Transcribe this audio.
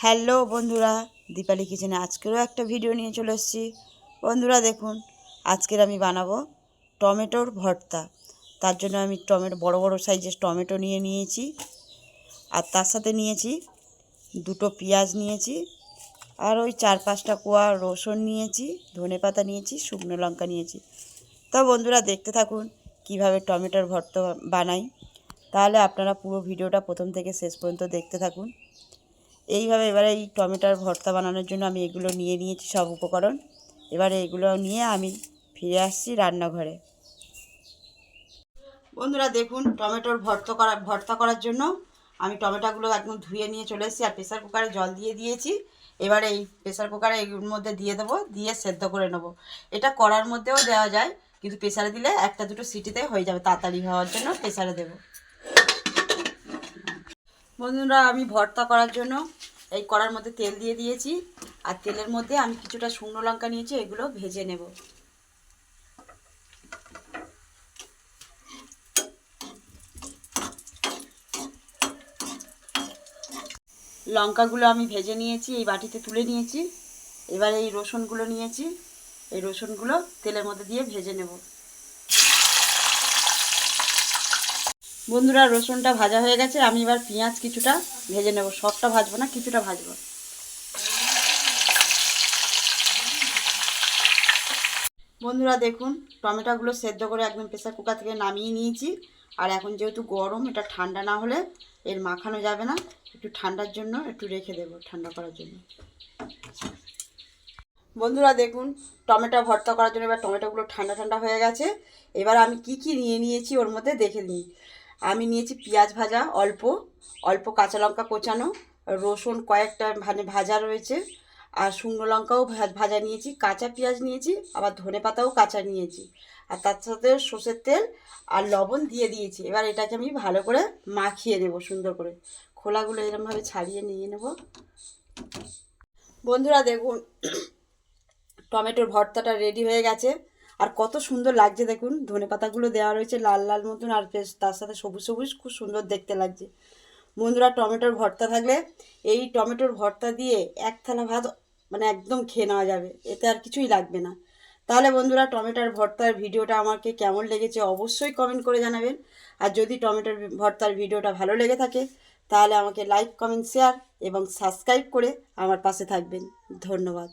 Hello বন্ধুরা, দীপালি কিচেনে আজকেরও একটা ভিডিও নিয়ে চলে এসেছি। বন্ধুরা দেখুন, আজকের আমি বানাবো টমেটোর ভর্তা। তার জন্য আমি বড় বড় সাইজের টমেটো নিয়েছি, আর তার সাথে নিয়েছি দুটো পেঁয়াজ নিয়েছি, আর ওই 4-5টা কোয়া রসুন নিয়েছি, ধনেপাতা নিয়েছি, শুকনো লঙ্কা নিয়েছি। তা বন্ধুরা দেখতে থাকুন কিভাবে টমেটোর ভর্তা বানাই, তাহলে আপনারা পুরো ভিডিওটা প্রথম থেকে শেষ পর্যন্ত দেখতে থাকুন। এইভাবে এবারে এই টমেটোর ভর্তা বানানোর জন্য আমি এগুলো নিয়েছি সব উপকরণ। এবারে এগুলো নিয়ে আমি ফিরে আসছি রান্নাঘরে। বন্ধুরা দেখুন, টমেটোর ভর্তা করার জন্য আমি টমেটোগুলো একদম ধুয়ে নিয়ে চলে এসেছি, আর প্রেসার কুকারে জল দিয়ে দিয়েছি। এবারে এই প্রেসার কুকারে এর মধ্যে দিয়ে দেবো, দিয়ে সেদ্ধ করে নেবো। এটা কড়ার মধ্যেও দেওয়া যায়, কিন্তু প্রেসারে দিলে একটা দুটো সিটিতে হয়ে যাবে, তাড়াতাড়ি হওয়ার জন্য প্রেসারে দেবো। বন্ধুরা আমি ভর্তা করার জন্য এই কড়ার মধ্যে তেল দিয়ে দিয়েছি, আর তেলের মধ্যে আমি কিছুটা শুকনো লঙ্কা নিয়েছি, এগুলো ভেজে নেব। লঙ্কাগুলো আমি ভেজে নিয়েছি, এই বাটিতে তুলে নিয়েছি। এবার এই রসুনগুলো নিয়েছি, এই রসুনগুলো তেলের মধ্যে দিয়ে ভেজে নেব। বন্ধুরা রসুনটা ভাজা হয়ে গেছে, আমি এবার পেঁয়াজ কিছুটা ভেজে নেব, সবটা ভাজবো না, কিছুটা ভাজবো। বন্ধুরা দেখুন, টমেটোগুলো সেদ্ধ করে একদম প্রেসার কুকার থেকে নামিয়ে নিয়েছি। আর এখন যেহেতু গরম, এটা ঠান্ডা না হলে এর মাখানো যাবে না, একটু ঠান্ডার জন্য একটু রেখে দেবো, ঠান্ডা করার জন্য। বন্ধুরা দেখুন, টমেটো ভর্তা করার জন্য এবার টমেটোগুলো ঠান্ডা ঠান্ডা হয়ে গেছে। এবার আমি কি নিয়েছি ওর মধ্যে দেখে নিই। আমি নিয়েছি পেঁয়াজ ভাজা অল্প অল্প, কাঁচা লঙ্কা কোচানো, রসুন কয়েকটা ভাজা রয়েছে, আর শুকনো লঙ্কাও ভাজা নিয়েছি, কাঁচা পেঁয়াজ নিয়েছি, আবার ধনেপাতাও কাঁচা নিয়েছি, আর তার সাথে সর্ষের তেল আর লবণ দিয়ে দিয়েছি। এবার এটাকে আমি ভালো করে মাখিয়ে নেব, সুন্দর করে খোলাগুলো এরমভাবে ছাড়িয়ে নিয়ে নেব। বন্ধুরা দেখুন, টমেটোর ভর্তাটা রেডি হয়ে গেছে, আর কত সুন্দর লাগছে দেখুন। ধনেপাতাগুলো দেওয়া রয়েছে লাল লাল মতন, আর তার সাথে সবুজ সবুজ, খুব সুন্দর দেখতে লাগছে। বন্ধুরা টমেটোর ভর্তা থাকলে এই টমেটোর ভর্তা দিয়ে এক থালা ভাত একদম খেয়ে নেওয়া যাবে, এতে আর কিছুই লাগবে না। তাহলে বন্ধুরা টমেটোর ভর্তার ভিডিওটা আমাকে কেমন লেগেছে অবশ্যই কমেন্ট করে জানাবেন। আর যদি টমেটোর ভর্তার ভিডিওটা ভালো লেগে থাকে তাহলে আমাকে লাইক, কমেন্ট, শেয়ার এবং সাবস্ক্রাইব করে আমার পাশে থাকবেন। ধন্যবাদ।